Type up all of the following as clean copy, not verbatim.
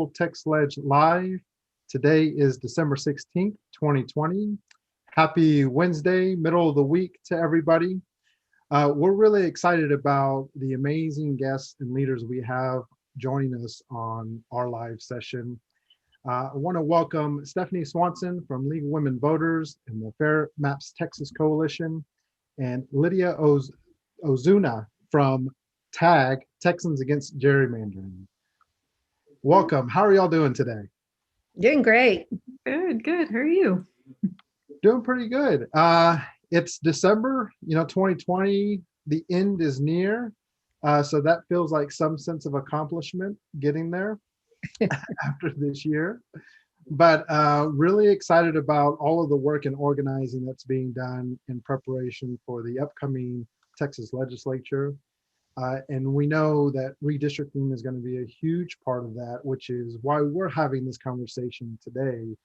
Texas Ledge Live. Today is December 16th, 2020. Happy Wednesday, middle of the week to everybody. We're really excited about the amazing guests and leaders we have joining us on our live session. I want to welcome Stephanie Swanson from League of Women Voters and the Fair Maps Texas Coalition, and Lydia Ozuna from TAG, Texans Against Gerrymandering. Welcome. How are y'all doing today? Doing great. Good. How are you? Doing pretty good. It's December, 2020. The end is near. So that feels like some sense of accomplishment getting there after this year. But really excited about all of the work and organizing that's being done in preparation for the upcoming Texas Legislature. And we know that redistricting is going to be a huge part of that, which is why we're having this conversation today,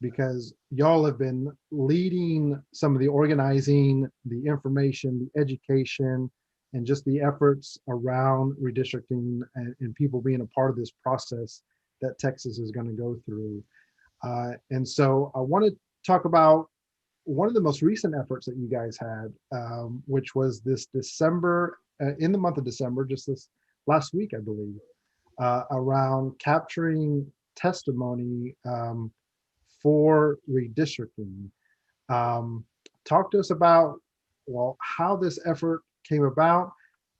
because y'all have been leading some of the organizing, the information, the education, and just the efforts around redistricting and people being a part of this process that Texas is going to go through. And so I want to talk about one of the most recent efforts that you guys had, which was this December, in the month of December, just this last week, I believe, around capturing testimony for redistricting. Talk to us about, well, how this effort came about.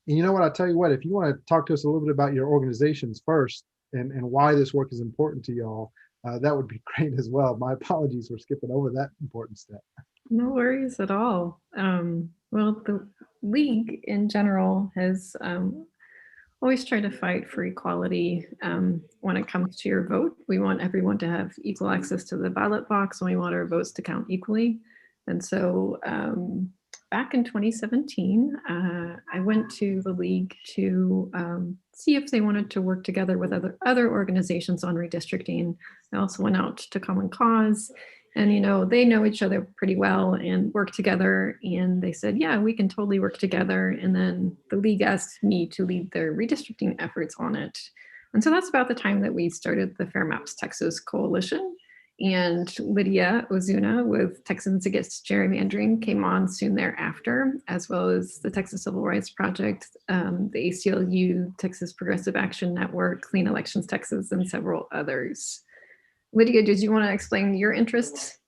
And you know what, I'll tell you what, if you want to talk to us a little bit about your organizations first and why this work is important to y'all, that would be great as well. My apologies for skipping over that important step. No worries at all. Well, the League in general has always tried to fight for equality when it comes to your vote. We want everyone to have equal access to the ballot box, and we want our votes to count equally. And so back in 2017, I went to the League to see if they wanted to work together with other organizations on redistricting. I also went out to Common Cause, and they know each other pretty well and work together. And they said, yeah, we can totally work together. And then the League asked me to lead their redistricting efforts on it. And so that's about the time that we started the Fair Maps Texas Coalition. And Lydia Ozuna with Texans Against Gerrymandering came on soon thereafter, as well as the Texas Civil Rights Project, the ACLU, Texas Progressive Action Network, Clean Elections Texas, and several others. Lydia, did you want to explain your interests?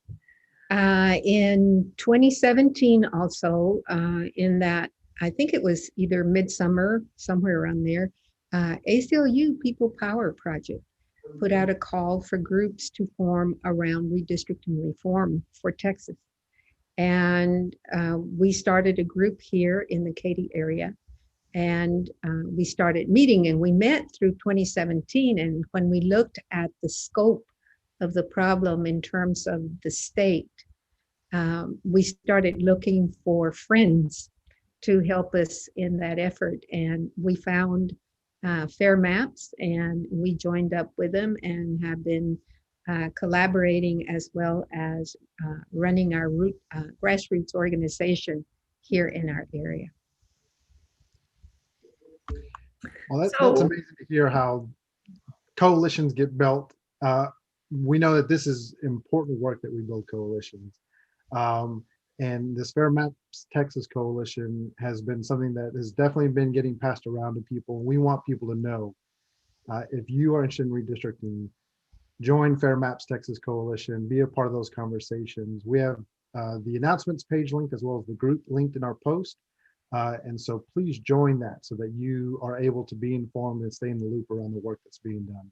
In 2017 also, in that, I think it was either midsummer, somewhere around there, ACLU People Power Project put out a call for groups to form around redistricting reform for Texas. And we started a group here in the Katy area. And we started meeting, and we met through 2017. And when we looked at the scope of the problem in terms of the state, we started looking for friends to help us in that effort. And we found Fair Maps, and we joined up with them and have been collaborating, as well as running our grassroots organization here in our area. Well, that's amazing to hear how coalitions get built. We know that this is important work that we build coalitions. And this Fair Maps Texas Coalition has been something that has definitely been getting passed around to people. We want people to know, if you are interested in redistricting, join Fair Maps Texas Coalition, be a part of those conversations. We have the announcements page linked, as well as the group linked in our post. And so please join that so that you are able to be informed and stay in the loop around the work that's being done.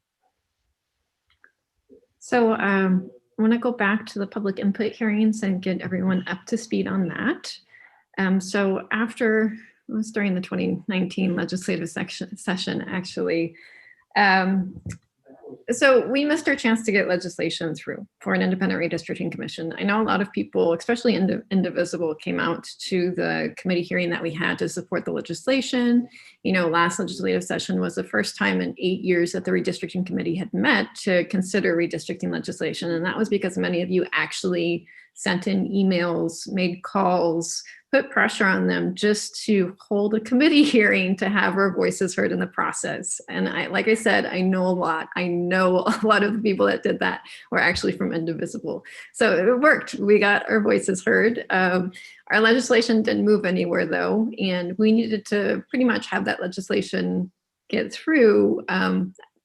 So I want to go back to the public input hearings and get everyone up to speed on that. So after, it was during the 2019 legislative session, actually. So we missed our chance to get legislation through for an independent redistricting commission. I know a lot of people, especially Indivisible, came out to the committee hearing that we had to support the legislation. Last legislative session was the first time in 8 years that the redistricting committee had met to consider redistricting legislation. And that was because many of you actually sent in emails, made calls, put pressure on them just to hold a committee hearing to have our voices heard in the process. And like I said, I know a lot. I know a lot of the people that did that were actually from Indivisible. So it worked. We got our voices heard. Our legislation didn't move anywhere though, and we needed to pretty much have that legislation get through.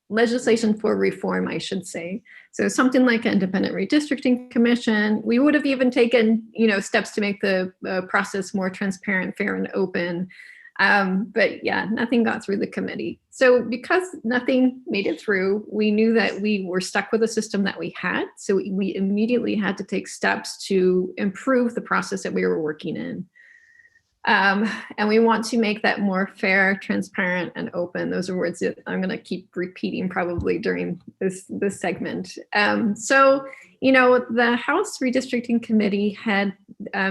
Legislation for reform, I should say. So something like an independent redistricting commission. We would have even taken, steps to make the process more transparent, fair, and open. But yeah, nothing got through the committee. So because nothing made it through, we knew that we were stuck with the system that we had. So we immediately had to take steps to improve the process that we were working in. And we want to make that more fair, transparent, and open. Those are words that I'm going to keep repeating probably during this segment. So, the House Redistricting Committee had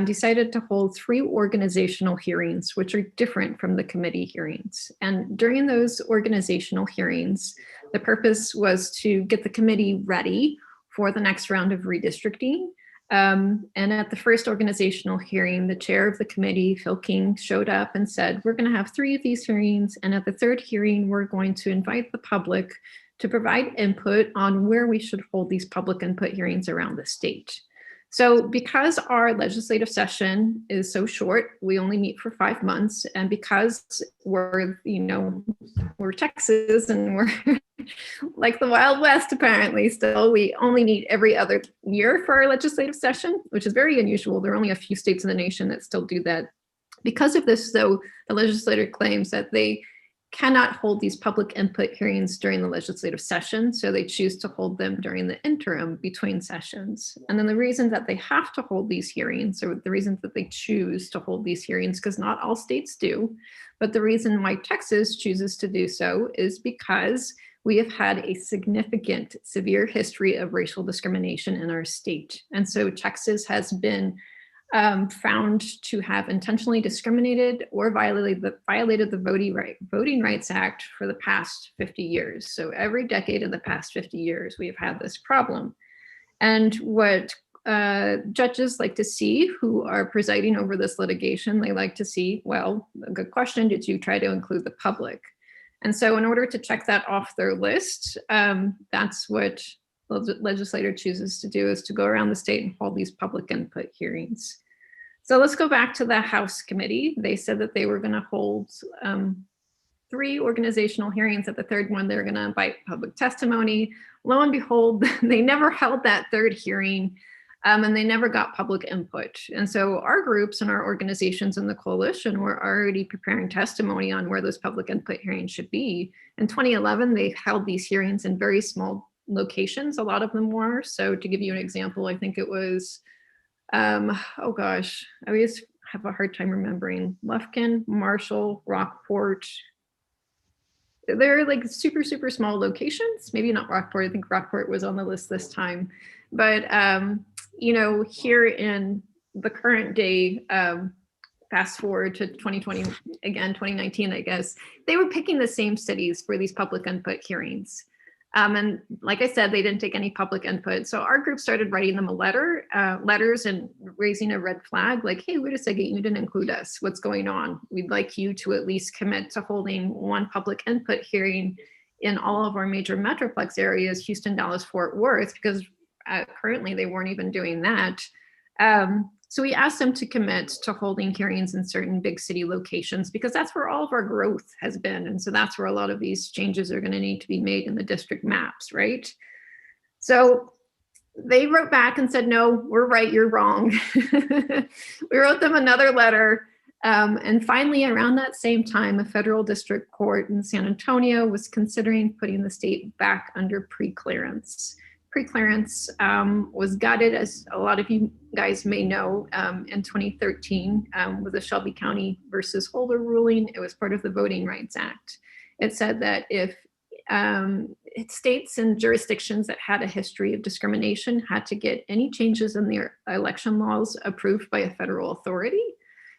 decided to hold 3 organizational hearings, which are different from the committee hearings. And during those organizational hearings, the purpose was to get the committee ready for the next round of redistricting. And at the first organizational hearing, the chair of the committee, Phil King, showed up and said, we're going to have 3 of these hearings. And at the 3rd hearing, we're going to invite the public to provide input on where we should hold these public input hearings around the state. So because our legislative session is so short, we only meet for 5 months. And because we're Texas and we're like the Wild West, apparently still, we only meet every other year for our legislative session, which is very unusual. There are only a few states in the nation that still do that. Because of this, though, the legislature claims that they cannot hold these public input hearings during the legislative session, so they choose to hold them during the interim between sessions. And then the reason that they have to hold these hearings, or the reason that they choose to hold these hearings, because not all states do, but the reason why Texas chooses to do so is because we have had a significant, severe history of racial discrimination in our state. And so Texas has been found to have intentionally discriminated or violated the Voting Rights Act for the past 50 years. So every decade in the past 50 years, we have had this problem. And what judges like to see who are presiding over this litigation, they like to see, well, a good question, did you try to include the public? And so in order to check that off their list, that's what the legislator chooses to do, is to go around the state and hold these public input hearings. So let's go back to the House committee. They said that they were going to hold 3 organizational hearings. At the 3rd one, they're going to invite public testimony. Lo and behold, they never held that 3rd hearing, and they never got public input. And so our groups and our organizations in the coalition were already preparing testimony on where those public input hearings should be. In 2011, they held these hearings in very small locations. A lot of them were. So to give you an example, I think it was, oh gosh, I always have a hard time remembering. Lufkin, Marshall, Rockport. They're like super, super small locations. Maybe not Rockport. I think Rockport was on the list this time. But, here in the current day, fast forward to 2020, again, 2019, I guess, they were picking the same cities for these public input hearings. And like I said, they didn't take any public input. So our group started writing them letters and raising a red flag, like, hey, wait a second, you didn't include us. What's going on? We'd like you to at least commit to holding 1 public input hearing in all of our major metroplex areas, Houston, Dallas, Fort Worth, because currently they weren't even doing that. So we asked them to commit to holding hearings in certain big city locations, because that's where all of our growth has been. And so that's where a lot of these changes are going to need to be made in the district maps, right? So they wrote back and said, no, we're right, you're wrong. We wrote them another letter. And finally, around that same time, a federal district court in San Antonio was considering putting the state back under pre-clearance. Pre-clearance was gutted, as a lot of you guys may know, in 2013 with the Shelby County versus Holder ruling. It was part of the Voting Rights Act. It said that if states and jurisdictions that had a history of discrimination had to get any changes in their election laws approved by a federal authority,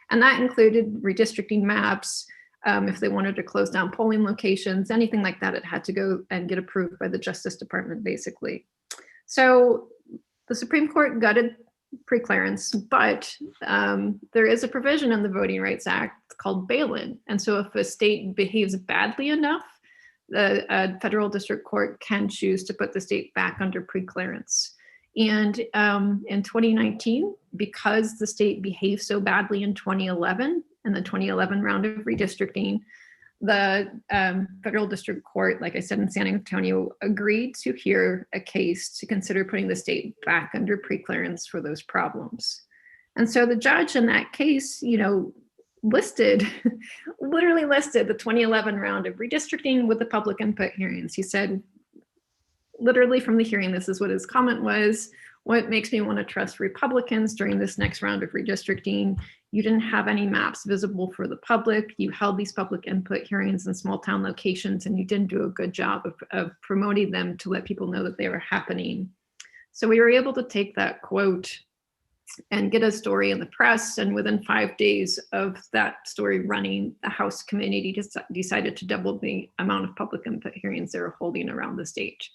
and that included redistricting maps. If they wanted to close down polling locations, anything like that, it had to go and get approved by the Justice Department, basically. So the Supreme Court gutted preclearance, but there is a provision in the Voting Rights Act called bail-in. And so if a state behaves badly enough, the federal district court can choose to put the state back under preclearance. And in 2019, because the state behaved so badly in 2011, in the 2011 round of redistricting, the federal district court, like I said, in San Antonio, agreed to hear a case to consider putting the state back under preclearance for those problems. And so the judge in that case, literally listed the 2011 round of redistricting with the public input hearings. He said, literally from the hearing, this is what his comment was: what makes me want to trust Republicans during this next round of redistricting? You didn't have any maps visible for the public. You held these public input hearings in small town locations, and you didn't do a good job of promoting them to let people know that they were happening. So we were able to take that quote and get a story in the press. And within 5 days of that story running, the House committee decided to double the amount of public input hearings they were holding around the state,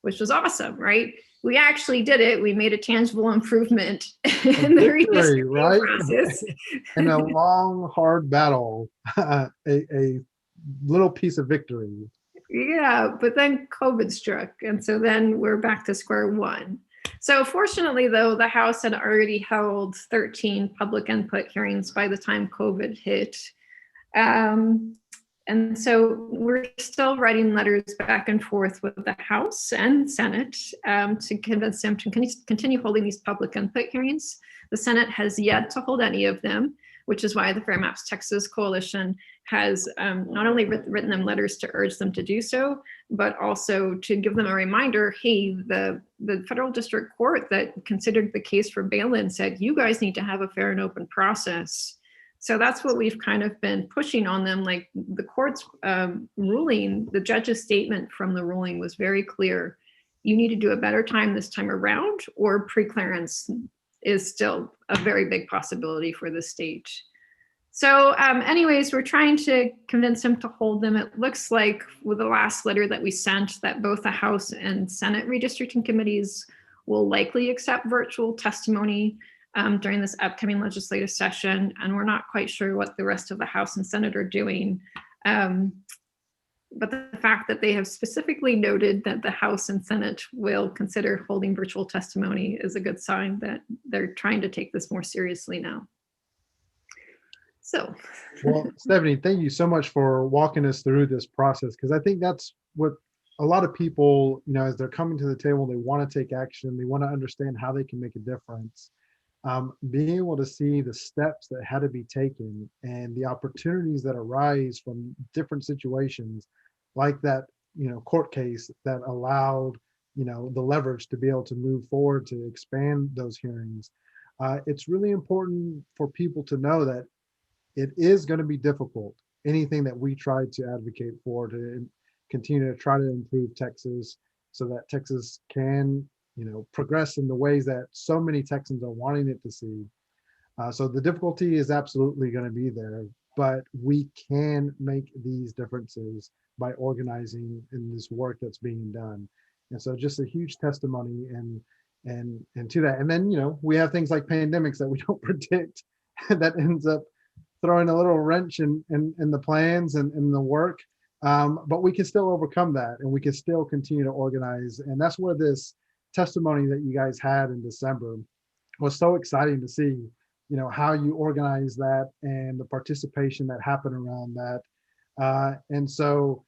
which was awesome, right? We actually did it. We made a tangible improvement in the redistricting right? process. In a long, hard battle, a little piece of victory. Yeah, but then COVID struck. And so then we're back to square one. So fortunately, though, the House had already held 13 public input hearings by the time COVID hit. And so we're still writing letters back and forth with the House and Senate to convince them to continue holding these public input hearings. The Senate has yet to hold any of them, which is why the Fair Maps Texas Coalition has not only written them letters to urge them to do so, but also to give them a reminder, hey, the federal district court that considered the case for bail-in said, you guys need to have a fair and open process. So that's what we've kind of been pushing on them. Like the court's ruling, the judge's statement from the ruling was very clear. You need to do a better time this time around, or preclearance is still a very big possibility for the state. So anyways, we're trying to convince them to hold them. It looks like with the last letter that we sent that both the House and Senate redistricting committees will likely accept virtual testimony during this upcoming legislative session, and we're not quite sure what the rest of the House and Senate are doing. But the fact that they have specifically noted that the House and Senate will consider holding virtual testimony is a good sign that they're trying to take this more seriously now. So. Well, Stephanie, thank you so much for walking us through this process, because I think that's what a lot of people, as they're coming to the table, they want to take action, they want to understand how they can make a difference. Being able to see the steps that had to be taken and the opportunities that arise from different situations, like that, court case that allowed, the leverage to be able to move forward to expand those hearings. It's really important for people to know that it is going to be difficult. Anything that we try to advocate for to continue to try to improve Texas so that Texas can progress in the ways that so many Texans are wanting it to see. So the difficulty is absolutely going to be there, but we can make these differences by organizing in this work that's being done. And so just a huge testimony and to that. And then, we have things like pandemics that we don't predict that ends up throwing a little wrench in the plans and in the work. But we can still overcome that, and we can still continue to organize. And that's where this testimony that you guys had in December was so exciting to see, how you organize that and the participation that happened around that. And so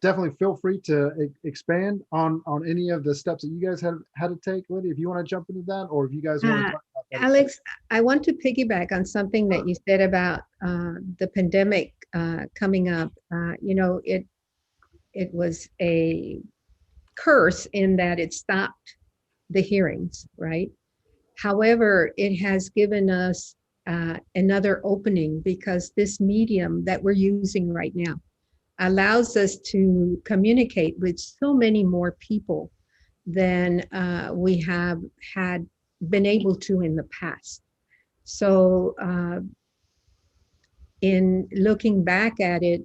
definitely feel free to expand on any of the steps that you guys had to take. Lydia, if you want to jump into that, or if you guys want to talk about that. Alex, I want to piggyback on something that you said about the pandemic coming up. It was a curse in that it stopped the hearings, right? However, it has given us another opening, because this medium that we're using right now allows us to communicate with so many more people than we have had been able to in the past. So in looking back at it,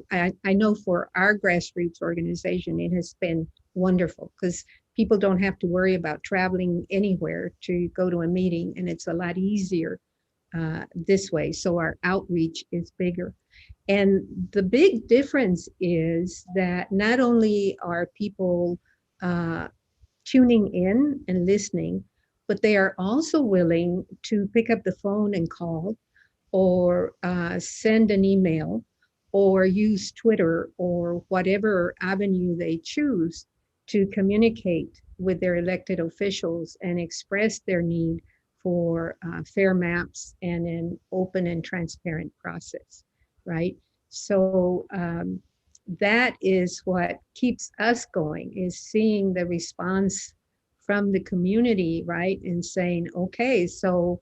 I know for our grassroots organization, it has been wonderful, because people don't have to worry about traveling anywhere to go to a meeting, and it's a lot easier this way. So our outreach is bigger. And the big difference is that not only are people tuning in and listening, but they are also willing to pick up the phone and call, or send an email, or use Twitter, or whatever avenue they choose to communicate with their elected officials and express their need for fair maps and an open and transparent process, right? So that is what keeps us going, is seeing the response from the community, right? And saying, okay, so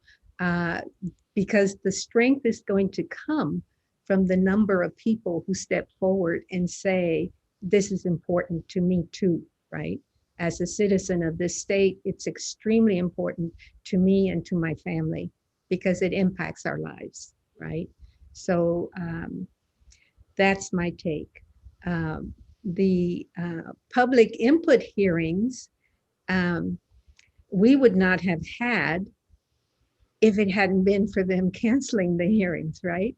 because the strength is going to come from the number of people who step forward and say, this is important to me too, right? As a citizen of this state, it's extremely important to me and to my family because it impacts our lives, right? So that's my take. The public input hearings, we would not have had if it hadn't been for them canceling the hearings, right?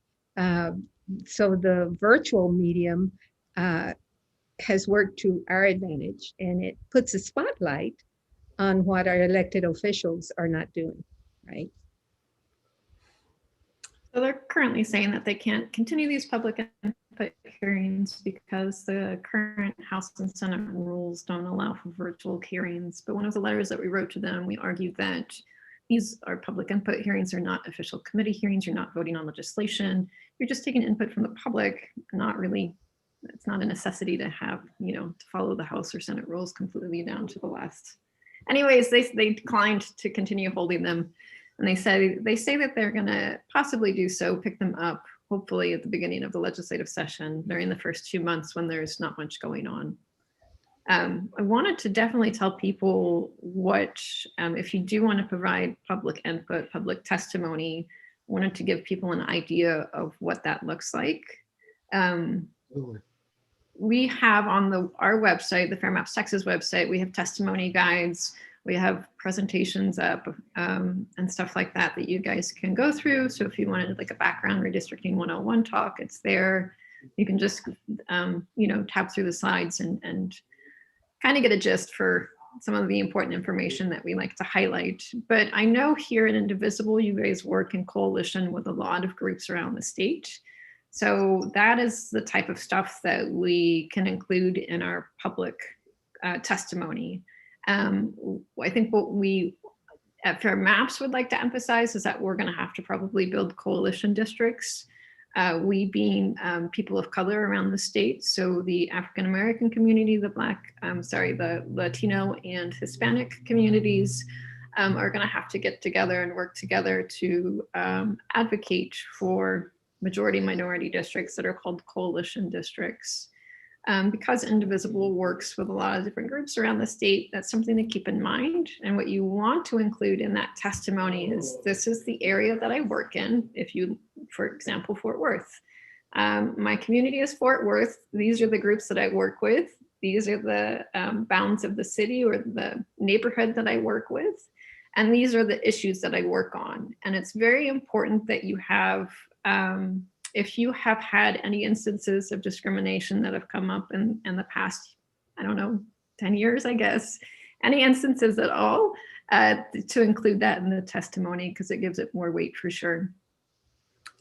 So the virtual medium has worked to our advantage, and it puts a spotlight on what our elected officials are not doing, right? So they're currently saying that they can't continue these public input hearings because the current House and Senate rules don't allow for virtual hearings. But one of the letters that we wrote to them, we argued that these are public input hearings, they're not official committee hearings, you're not voting on legislation, you're just taking input from the public, not really, it's not a necessity to have, to follow the House or Senate rules completely down to the last. Anyways, they declined to continue holding them. And they say that they're going to possibly do so, pick them up, hopefully at the beginning of the legislative session during the first 2 months when there's not much going on. I wanted to definitely tell people what, if you do want to provide public input, public testimony, I wanted to give people an idea of what that looks like. We have on our website, the Fair Maps Texas website, we have testimony guides. We have presentations up and stuff like that you guys can go through. So if you wanted like a background redistricting 101 talk, it's there. You can just, tab through the slides and kind of get a gist for some of the important information that we like to highlight. But I know here at Indivisible, you guys work in coalition with a lot of groups around the state. So that is the type of stuff that we can include in our public testimony. I think what we at Fair Maps would like to emphasize is that we're going to have to probably build coalition districts. We being people of color around the state, so the African American community, the Latino and Hispanic communities are going to have to get together and work together to advocate for majority minority districts that are called coalition districts. Because Indivisible works with a lot of different groups around the state, that's something to keep in mind. And what you want to include in that testimony is, this is the area that I work in. If you, for example, Fort Worth. My community is Fort Worth. These are the groups that I work with. These are the bounds of the city or the neighborhood that I work with. And these are the issues that I work on. And it's very important that you have, if you have had any instances of discrimination that have come up in the past, 10 years, I guess, any instances at all, to include that in the testimony, because it gives it more weight for sure.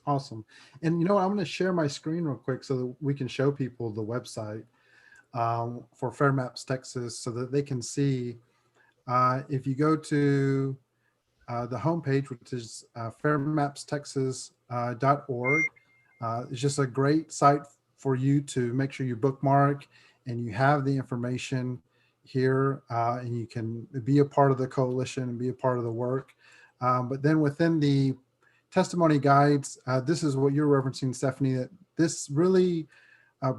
Awesome. And I'm going to share my screen real quick so that we can show people the website for Fair Maps Texas so that they can see. If you go to the homepage, which is fairmapstexas.org, it's just a great site for you to make sure you bookmark and you have the information here, and you can be a part of the coalition and be a part of the work. But then within the testimony guides, this is what you're referencing, Stephanie, that this really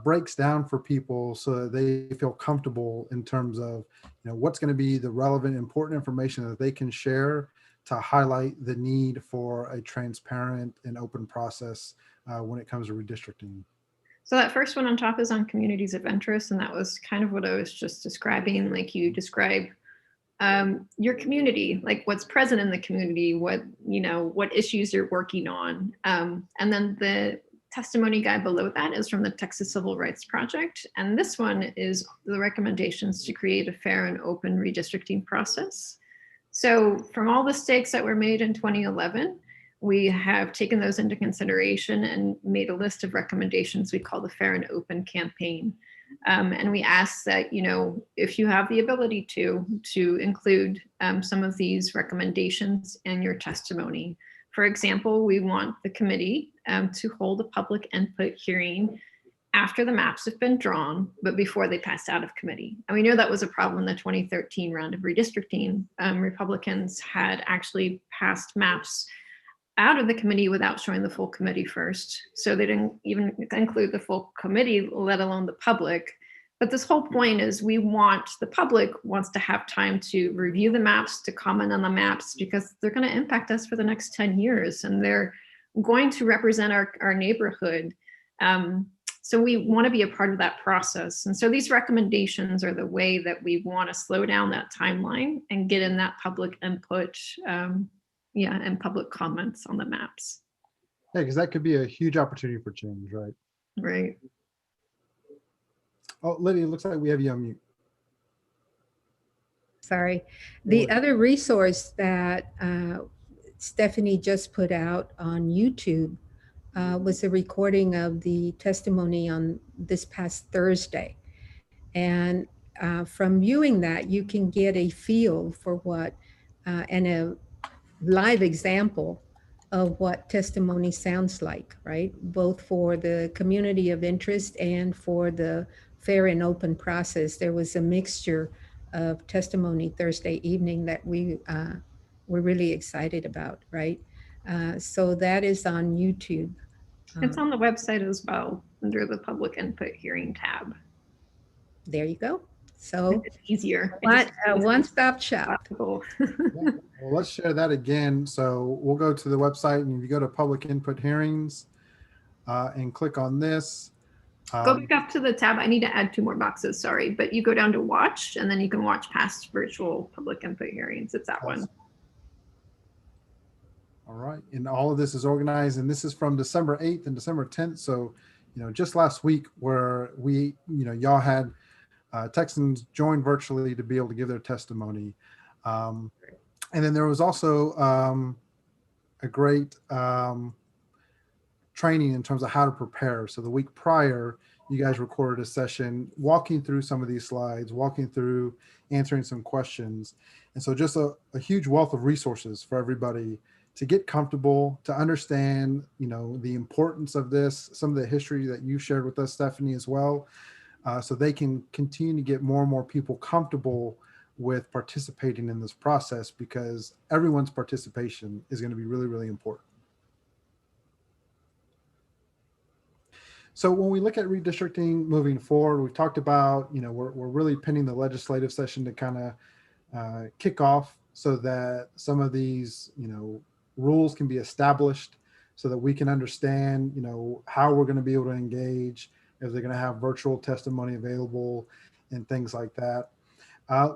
breaks down for people so that they feel comfortable in terms of what's going to be the relevant, important information that they can share to highlight the need for a transparent and open process when it comes to redistricting. So that first one on top is on communities of interest, and that was kind of what I was just describing. Like you describe your community, like what's present in the community, what issues you're working on. And then the testimony guide below that is from the Texas Civil Rights Project. And this one is the recommendations to create a fair and open redistricting process. So from all the stakes that were made in 2011, we have taken those into consideration and made a list of recommendations we call the Fair and Open Campaign. And we ask that, if you have the ability to include some of these recommendations in your testimony. For example, we want the committee to hold a public input hearing after the maps have been drawn, but before they pass out of committee. And we know that was a problem in the 2013 round of redistricting. Republicans had actually passed maps out of the committee without showing the full committee first. So they didn't even include the full committee, let alone the public. But this whole point is the public wants to have time to review the maps, to comment on the maps, because they're going to impact us for the next 10 years and they're going to represent our neighborhood. So we want to be a part of that process. And so these recommendations are the way that we want to slow down that timeline and get in that public input, and public comments on the maps. Yeah, because that could be a huge opportunity for change, right? Right. Oh, Lydia, it looks like we have you on mute. Sorry. The other resource that Stephanie just put out on YouTube was a recording of the testimony on this past Thursday. And from viewing that, you can get a feel for what, and a live example of what testimony sounds like, right? Both for the community of interest and for the fair and open process. There was a mixture of testimony Thursday evening that we were really excited about, right? So that is on YouTube. It's on the website as well, under the public input hearing tab. There you go. So it's easier. One-stop shop. Well, let's share that again. So we'll go to the website, and if you go to public input hearings and click on this. Go back up to the tab. I need to add 2 more boxes, sorry, but you go down to watch, and then you can watch past virtual public input hearings. It's that one. All right, and all of this is organized, and this is from December 8th and December 10th. So, just last week where we, y'all had Texans join virtually to be able to give their testimony. And then there was also a great training in terms of how to prepare. So the week prior, you guys recorded a session walking through some of these slides, walking through answering some questions. And so just a huge wealth of resources for everybody to get comfortable, to understand, the importance of this, some of the history that you shared with us, Stephanie, as well. So they can continue to get more and more people comfortable with participating in this process, because everyone's participation is going to be really, really important. So when we look at redistricting moving forward, we've talked about, we're really pinning the legislative session to kind of kick off so that some of these, rules can be established so that we can understand, how we're going to be able to engage, if they're going to have virtual testimony available and things like that.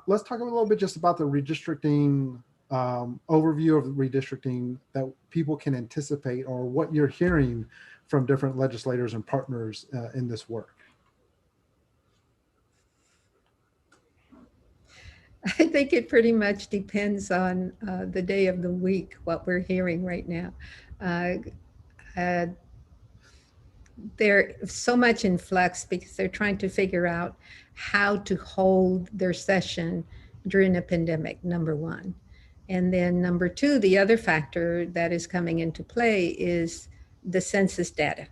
Let's talk a little bit just about the redistricting overview of redistricting that people can anticipate, or what you're hearing from different legislators and partners in this work. I think it pretty much depends on the day of the week, what we're hearing right now. They're so much in flux because they're trying to figure out how to hold their session during a pandemic, number one. And then number two, the other factor that is coming into play is the census data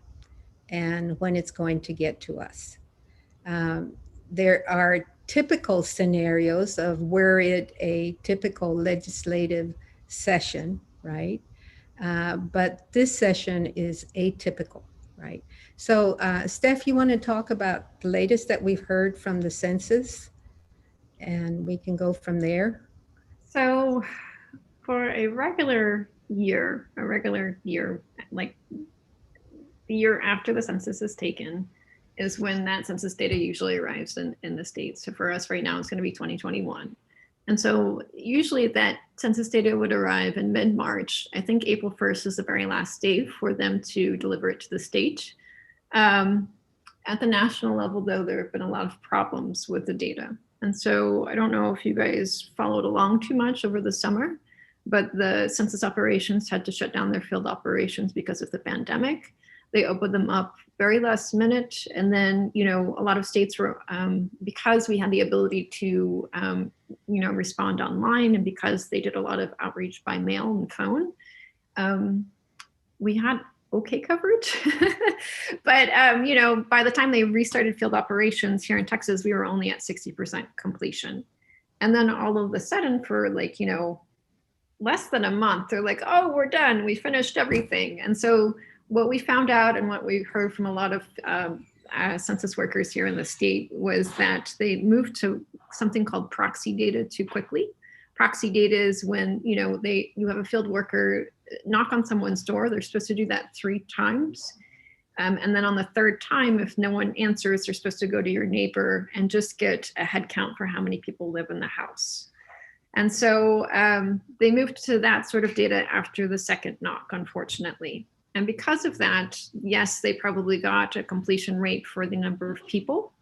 and when it's going to get to us. There are typical scenarios of where a typical legislative session, right? But this session is atypical, right? So Steph, you want to talk about the latest that we've heard from the census, and we can go from there. So for a regular year, like the year after the census is taken, is when that census data usually arrives in the state. So for us right now, it's going to be 2021. And so usually that census data would arrive in mid-March. I think April 1st is the very last day for them to deliver it to the state. At the national level, though, there have been a lot of problems with the data. And so I don't know if you guys followed along too much over the summer, but the census operations had to shut down their field operations because of the pandemic. They opened them up very last minute. And then, you know, a lot of states were, because we had the ability to, you know, respond online, and because they did a lot of outreach by mail and phone, we had okay coverage. But, you know, by the time they restarted field operations here in Texas, we were only at 60% completion. And then all of a sudden, for like, you know, less than a month, they're like, oh, we're done. We finished everything. And so what we found out, and what we heard from a lot of census workers here in the state, was that they moved to something called proxy data too quickly. Proxy data is when, you know, you have a field worker knock on someone's door. They're supposed to do that 3 times. And then on the 3rd time, if no one answers, they're supposed to go to your neighbor and just get a head count for how many people live in the house. And so they moved to that sort of data after the 2nd knock, unfortunately. And because of that, yes, they probably got a completion rate for the number of people.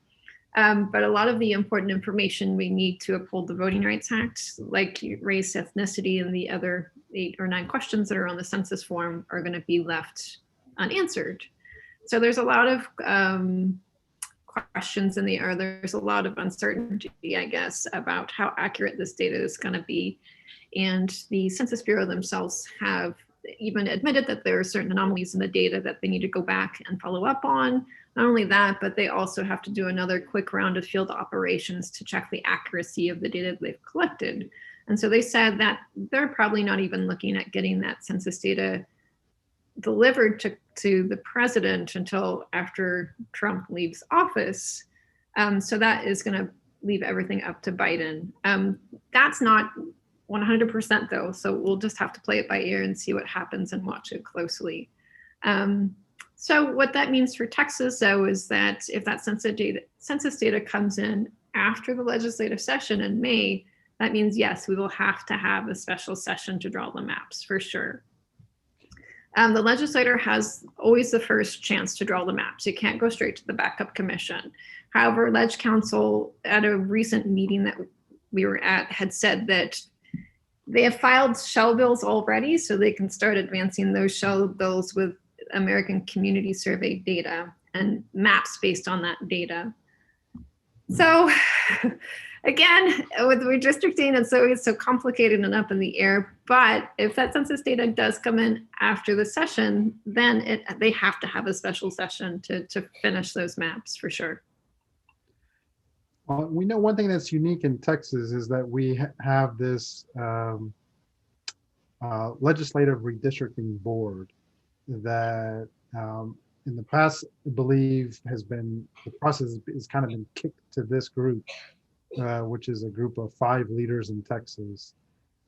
But a lot of the important information we need to uphold the Voting Rights Act, like race, ethnicity, and the other 8 or 9 questions that are on the census form, are going to be left unanswered. So there's a lot of questions in the air. There's a lot of uncertainty, I guess, about how accurate this data is going to be. And the Census Bureau themselves have even admitted that there are certain anomalies in the data that they need to go back and follow up on. Not only that, but they also have to do another quick round of field operations to check the accuracy of the data they've collected. And so they said that they're probably not even looking at getting that census data delivered to the president until after Trump leaves office. So that is going to leave everything up to Biden. That's not 100% though, so we'll just have to play it by ear and see what happens and watch it closely. So what that means for Texas, though, is that if that census data comes in after the legislative session in May, that means, yes, we will have to have a special session to draw the maps for sure. The legislator has always the first chance to draw the maps. You can't go straight to the backup commission. However, Ledge Council at a recent meeting that we were at had said that they have filed shell bills already, so they can start advancing those shell bills with American Community Survey data and maps based on that data. So again, with redistricting, it's always so complicated and up in the air. But if that census data does come in after the session, then they have to have a special session to finish those maps for sure. We know one thing that's unique in Texas is that we have this legislative redistricting board that in the past, I believe, the process has kind of been kicked to this group, which is a group of 5 leaders in Texas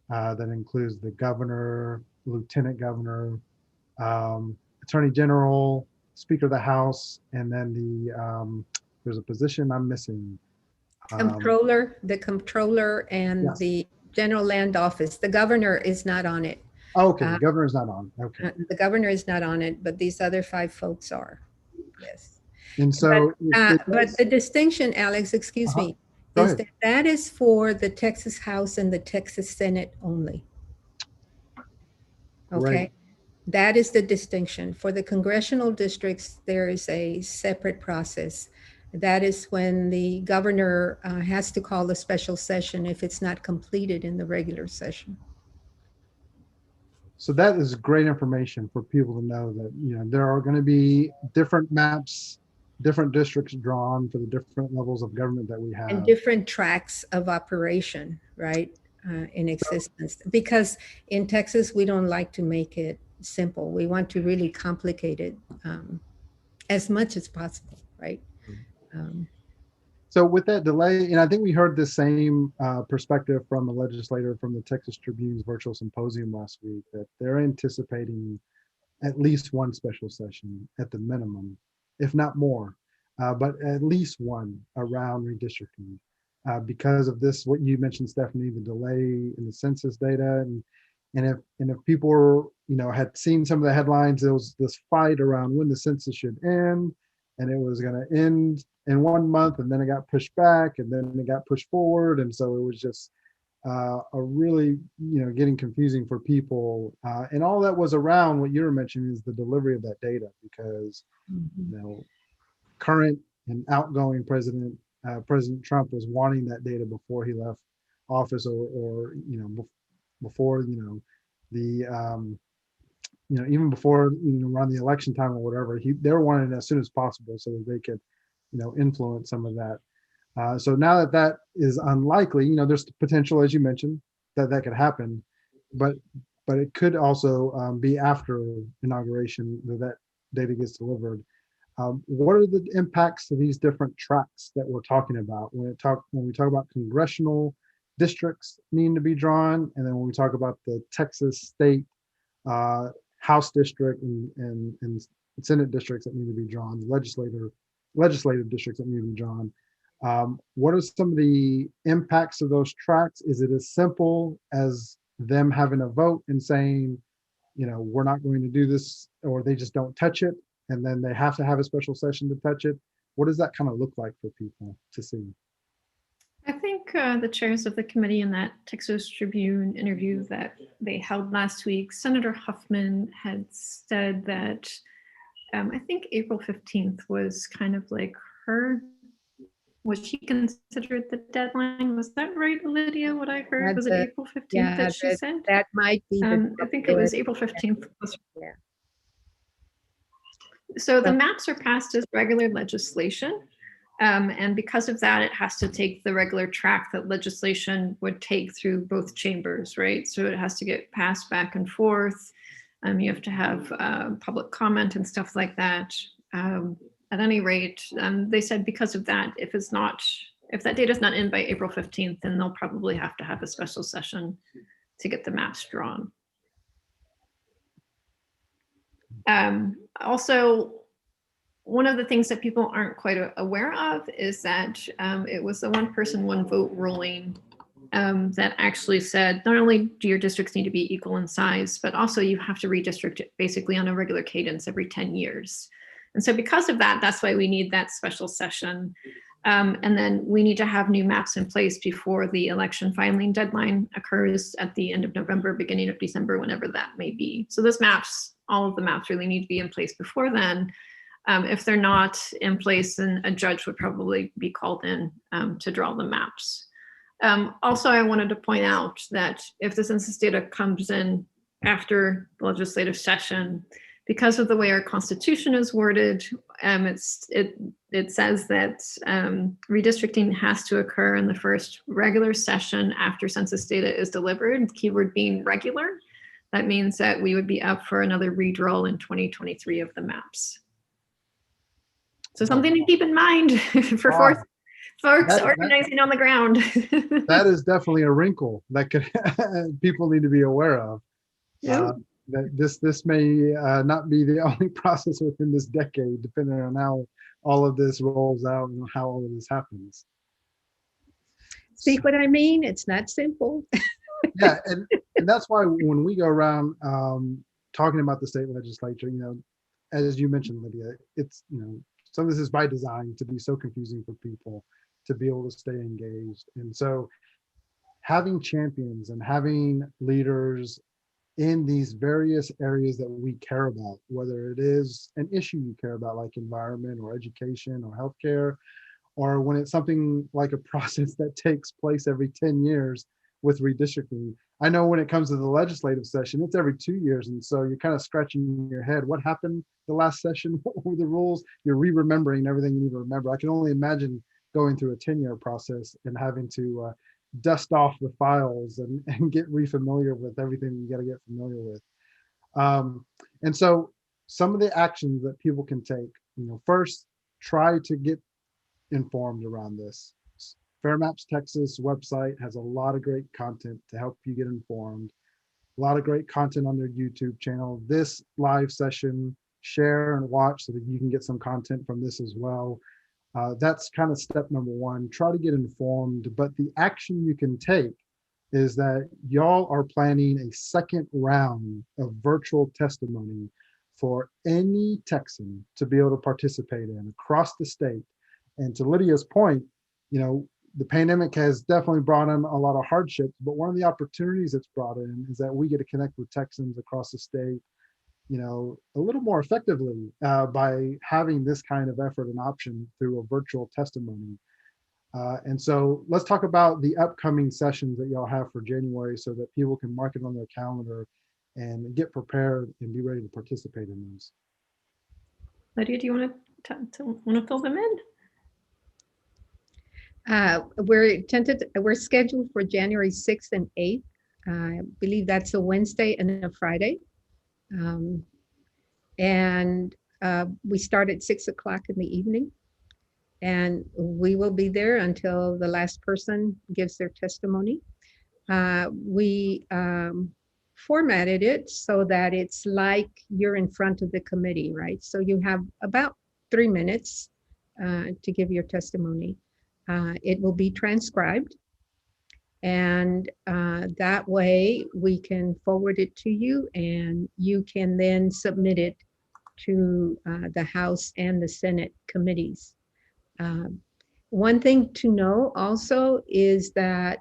that includes the governor, lieutenant governor, attorney general, speaker of the House, and then there's a position I'm missing. Comptroller, the comptroller, and Yes. the general land office. The governor is not on it. Oh, okay, the governor's not on. Okay. The governor is not on it, but these other 5 folks are. Yes. And so, But the distinction, Alex, excuse me, Go is ahead. that is for the Texas House and the Texas Senate only. Okay. Right. That is the distinction. For the congressional districts, there is a separate process. That is when the governor has to call a special session if it's not completed in the regular session. So that is great information for people to know that, you know, there are going to be different maps, different districts drawn for the different levels of government that we have. And different tracks of operation, right, in existence. Because in Texas, we don't like to make it simple. We want to really complicate it as much as possible, right? So with that delay, and I think we heard the same perspective from a legislator from the Texas Tribune's virtual symposium last week, that they're anticipating at least one special session at the minimum, if not more. but at least one around redistricting. Because of this, what you mentioned, Stephanie, the delay in the census data, and if people were, had seen some of the headlines, there was this fight around when the census should end, and it was going to end in 1 month, and then it got pushed back, and then it got pushed forward, and so it was just a really, getting confusing for people. And all that was around what you were mentioning is the delivery of that data, because current and outgoing President Trump was wanting that data before he left office, or before the even before around the election time or whatever. They were wanting it as soon as possible so that they could influence some of that. So now that that is unlikely, there's the potential, as you mentioned, that that could happen, but it could also be after inauguration that data gets delivered. What are the impacts of these different tracks that we're talking about when we talk about congressional districts needing to be drawn, and then when we talk about the Texas state House district and Senate districts that need to be drawn, legislative districts that need to be drawn? What are some of the impacts of those tracks? Is it as simple as them having a vote and saying, we're not going to do this, or they just don't touch it, and then they have to have a special session to touch it? What does that kind of look like for people to see? I think the chairs of the committee in that Texas Tribune interview that they held last week, Senator Huffman had said that I think April 15th was kind of like what she considered the deadline. Was that right, Lydia? What I heard, was it April 15th that she said? That might be. I think it was April 15th. Yeah. So the maps are passed as regular legislation. And because of that, it has to take the regular track that legislation would take through both chambers, right? So it has to get passed back and forth. You have to have public comment and stuff like that. At any rate, they said because of that, if that data is not in by April 15th, then they'll probably have to have a special session to get the maps drawn. Also, one of the things that people aren't quite aware of is that it was the one person, one vote ruling that actually said, not only do your districts need to be equal in size, but also you have to redistrict it basically on a regular cadence every 10 years. And so because of that, that's why we need that special session. And then we need to have new maps in place before the election filing deadline occurs at the end of November, beginning of December, whenever that may be. So those maps, all of the maps really need to be in place before then. If they're not in place, then a judge would probably be called in to draw the maps. Also, I wanted to point out that if the census data comes in after the legislative session, because of the way our Constitution is worded, it says that redistricting has to occur in the first regular session after census data is delivered, keyword being regular. That means that we would be up for another redraw in 2023 of the maps. So something to keep in mind for folks organizing on the ground. That is definitely a wrinkle that could people need to be aware of. That this may not be the only process within this decade, depending on how all of this rolls out and how all of this happens. See what I mean? It's not simple. Yeah, and that's why when we go around talking about the state legislature, as you mentioned, Lydia, it's some of this is by design to be so confusing for people to be able to stay engaged. And so having champions and having leaders in these various areas that we care about, whether it is an issue you care about, like environment or education or healthcare, or when it's something like a process that takes place every 10 years with redistricting. I know when it comes to the legislative session, it's every 2 years. And so you're kind of scratching your head. What happened the last session? What were the rules? You're re-remembering everything you need to remember. I can only imagine going through a 10-year process and having to dust off the files and get re-familiar with everything you got to get familiar with. And so some of the actions that people can take, first, try to get informed around this. Fair Maps Texas website has a lot of great content to help you get informed. A lot of great content on their YouTube channel. This live session, share and watch so that you can get some content from this as well. That's kind of step number one. Try to get informed, but the action you can take is that y'all are planning a second round of virtual testimony for any Texan to be able to participate in across the state. And to Lydia's point, the pandemic has definitely brought in a lot of hardships, but one of the opportunities it's brought in is that we get to connect with Texans across the state, a little more effectively by having this kind of effort and option through a virtual testimony. And so let's talk about the upcoming sessions that y'all have for January so that people can mark it on their calendar and get prepared and be ready to participate in those. Lydia, do you want to fill them in? We're scheduled for January 6th and 8th. I believe that's a Wednesday and a Friday. We start at 6 o'clock in the evening. And we will be there until the last person gives their testimony. We formatted it so that it's like you're in front of the committee, right? So you have about 3 minutes to give your testimony. It will be transcribed. And that way we can forward it to you and you can then submit it to the House and the Senate committees. One thing to know also is that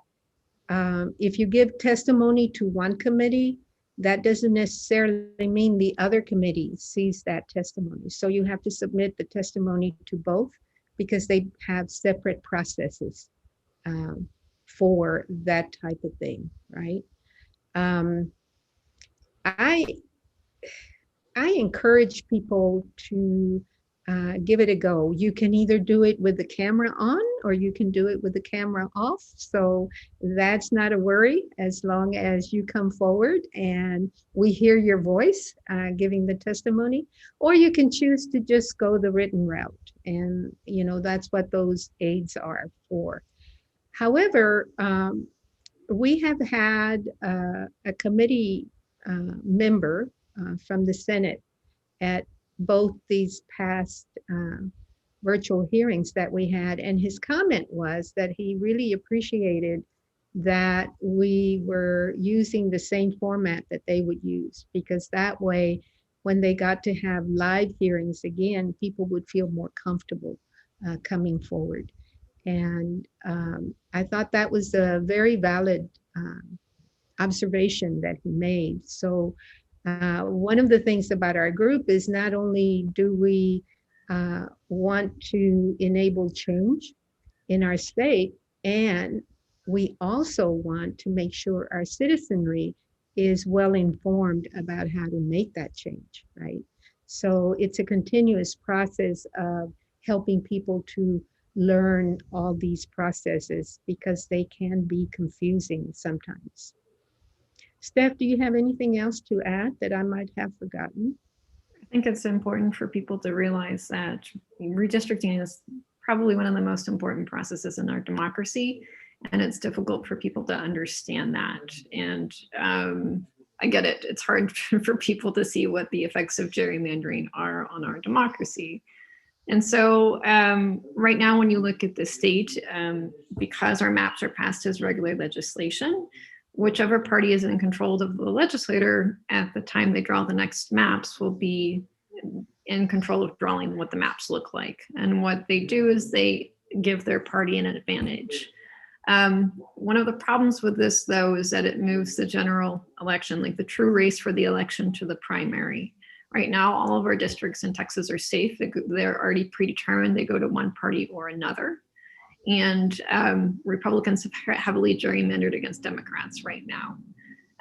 if you give testimony to one committee, that doesn't necessarily mean the other committee sees that testimony. So you have to submit the testimony to both because they have separate processes for that type of thing, right? I encourage people to give it a go. You can either do it with the camera on or you can do it with the camera off. So that's not a worry as long as you come forward and we hear your voice giving the testimony, or you can choose to just go the written route. And, that's what those aids are for. However, we have had a committee member from the Senate at both these past virtual hearings that we had, and his comment was that he really appreciated that we were using the same format that they would use, because that way when they got to have live hearings again, people would feel more comfortable coming forward. And I thought that was a very valid observation that he made. So one of the things about our group is not only do we want to enable change in our state, and we also want to make sure our citizenry is well informed about how to make that change, right? So it's a continuous process of helping people to learn all these processes because they can be confusing sometimes. Steph, do you have anything else to add that I might have forgotten? I think it's important for people to realize that redistricting is probably one of the most important processes in our democracy, and it's difficult for people to understand that. And I get it. It's hard for people to see what the effects of gerrymandering are on our democracy. And so right now, when you look at the state, because our maps are passed as regular legislation, whichever party is in control of the legislator at the time they draw the next maps will be in control of drawing what the maps look like. And what they do is they give their party an advantage. One of the problems with this, though, is that it moves the general election, like the true race for the election, to the primary. Right now, all of our districts in Texas are safe. They're already predetermined. They go to one party or another. And Republicans have heavily gerrymandered against Democrats right now.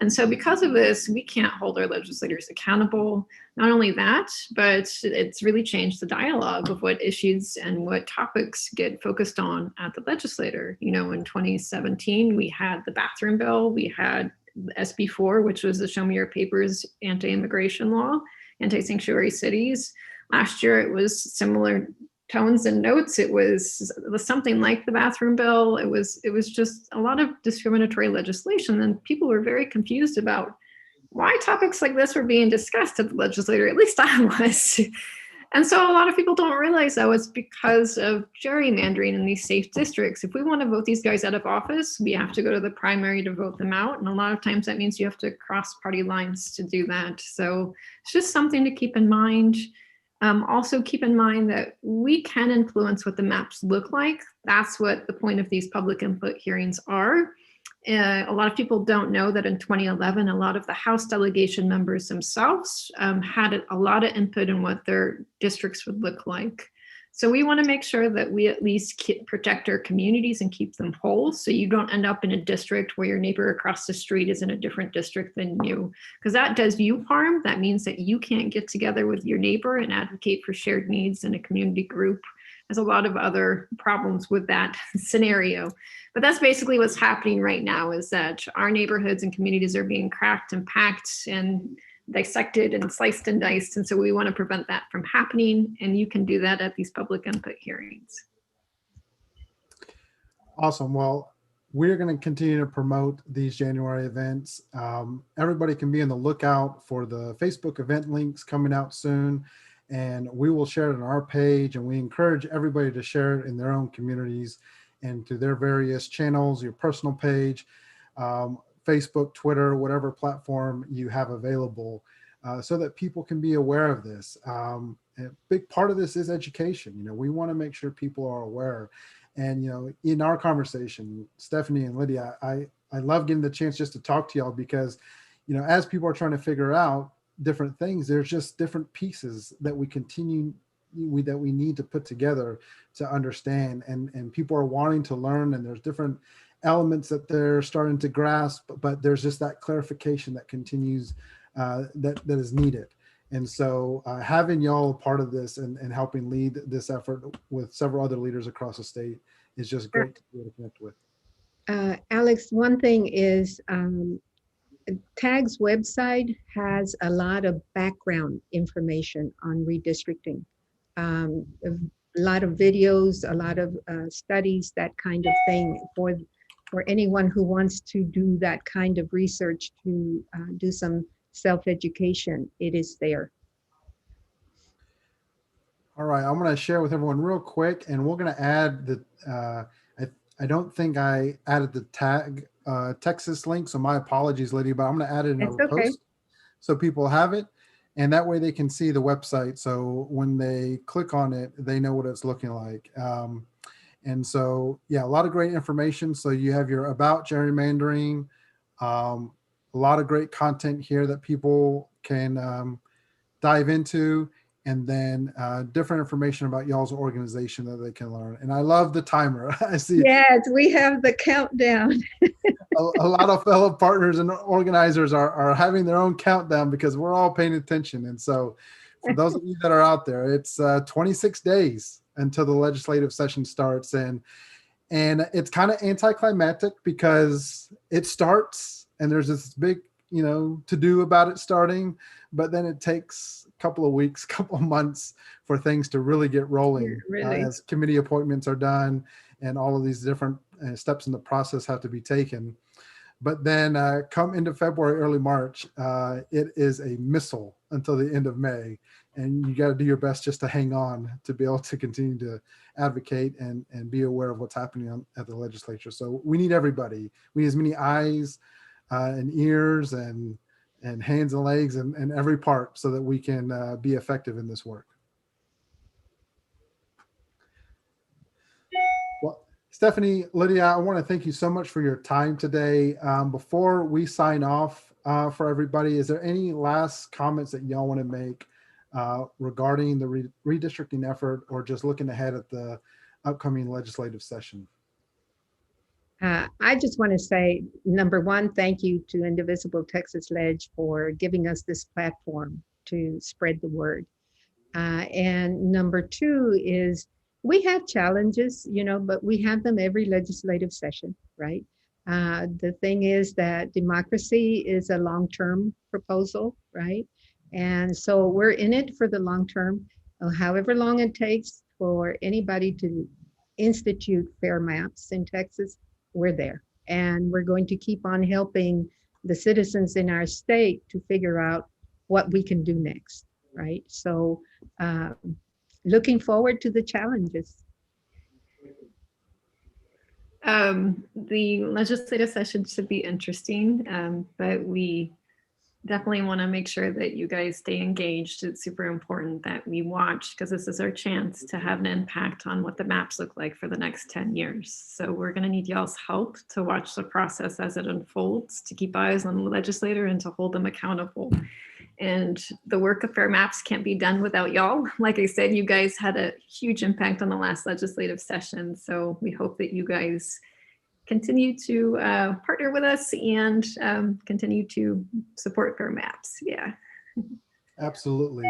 And so because of this, we can't hold our legislators accountable. Not only that, but it's really changed the dialogue of what issues and what topics get focused on at the legislature. In 2017, we had the bathroom bill, we had SB 4, which was the Show Me Your Papers anti-immigration law, anti-sanctuary cities. Last year, it was similar tones and notes. It was something like the bathroom bill. It was just a lot of discriminatory legislation, and people were very confused about why topics like this were being discussed at the legislature. At least I was. And so a lot of people don't realize that it's because of gerrymandering in these safe districts. If we want to vote these guys out of office, we have to go to the primary to vote them out. And a lot of times that means you have to cross party lines to do that. So it's just something to keep in mind. Also keep in mind that we can influence what the maps look like. That's what the point of these public input hearings are. A lot of people don't know that in 2011, a lot of the House delegation members themselves had a lot of input in what their districts would look like. So we want to make sure that we at least protect our communities and keep them whole, so you don't end up in a district where your neighbor across the street is in a different district than you, because that does you harm. That means that you can't get together with your neighbor and advocate for shared needs in a community group. There's a lot of other problems with that scenario. But that's basically what's happening right now, is that our neighborhoods and communities are being cracked and packed and dissected and sliced and diced. And so we want to prevent that from happening. And you can do that at these public input hearings. Awesome. Well, we're going to continue to promote these January events. Everybody can be on the lookout for the Facebook event links coming out soon, and we will share it on our page, and we encourage everybody to share it in their own communities and to their various channels, your personal page, Facebook, Twitter, whatever platform you have available, so that people can be aware of this. A big part of this is education. You know, we want to make sure people are aware. And, you know, in our conversation, Stephanie and Lydia, I love getting the chance just to talk to y'all, because, you know, as people are trying to figure out different things, there's just different pieces that we need to put together to understand. And people are wanting to learn, and there's different elements that they're starting to grasp, but there's just that clarification that continues, that is needed. And so having y'all a part of this and helping lead this effort with several other leaders across the state is just great to be able to connect with. Alex, one thing is TAG's website has a lot of background information on redistricting. A lot of videos, a lot of studies, that kind of thing, for anyone who wants to do that kind of research, to do some self-education. It is there. All right, I'm going to share with everyone real quick, and we're going to add the, I don't think I added the tag Texas link, so my apologies, Lydia, but I'm going to add it in That's our okay. post so people have it, and that way they can see the website. So when they click on it, they know what it's looking like. And so, yeah, a lot of great information. So you have your about gerrymandering, a lot of great content here that people can dive into, and then different information about y'all's organization that they can learn. And I love the timer. I see Yes, we have the countdown. a lot of fellow partners and organizers are having their own countdown, because we're all paying attention. And so for those of you that are out there, it's 26 days until the legislative session starts. And it's kind of anticlimactic, because it starts and there's this big, you know, to do about it starting, but then it takes a couple of weeks, couple of months for things to really get rolling. Really. As committee appointments are done and all of these different steps in the process have to be taken. But then come into February, early March, it is a missile until the end of May. And you got to do your best just to hang on to be able to continue to advocate and be aware of what's happening at the legislature. So we need everybody. We need as many eyes and ears and hands and legs and every part, so that we can be effective in this work. Well, Stephanie, Lydia, I want to thank you so much for your time today. Before we sign off for everybody, is there any last comments that y'all want to make regarding the redistricting effort, or just looking ahead at the upcoming legislative session? I just want to say, number one, thank you to Indivisible Texas Lege for giving us this platform to spread the word. And number two is, we have challenges, you know, but we have them every legislative session, right? The thing is that democracy is a long-term proposal, right? And so we're in it for the long term, however long it takes for anybody to institute fair maps in Texas. We're there, and we're going to keep on helping the citizens in our state to figure out what we can do next. right? So looking forward to the challenges. The legislative session should be interesting, but we definitely want to make sure that you guys stay engaged. It's super important that we watch, because this is our chance to have an impact on what the maps look like for the next 10 years. So we're going to need y'all's help to watch the process as it unfolds, to keep eyes on the legislator and to hold them accountable. And the work of fair maps can't be done without y'all. Like I said, you guys had a huge impact on the last legislative session. So we hope that you guys continue to partner with us and continue to support fair maps. Yeah. Absolutely.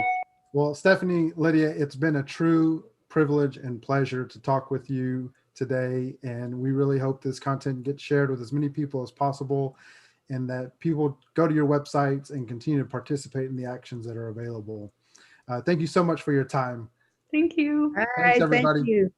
Well, Stephanie, Lydia, it's been a true privilege and pleasure to talk with you today. And we really hope this content gets shared with as many people as possible, and that people go to your websites and continue to participate in the actions that are available. Thank you so much for your time. Thank you. All Thanks, right, everybody. thank you.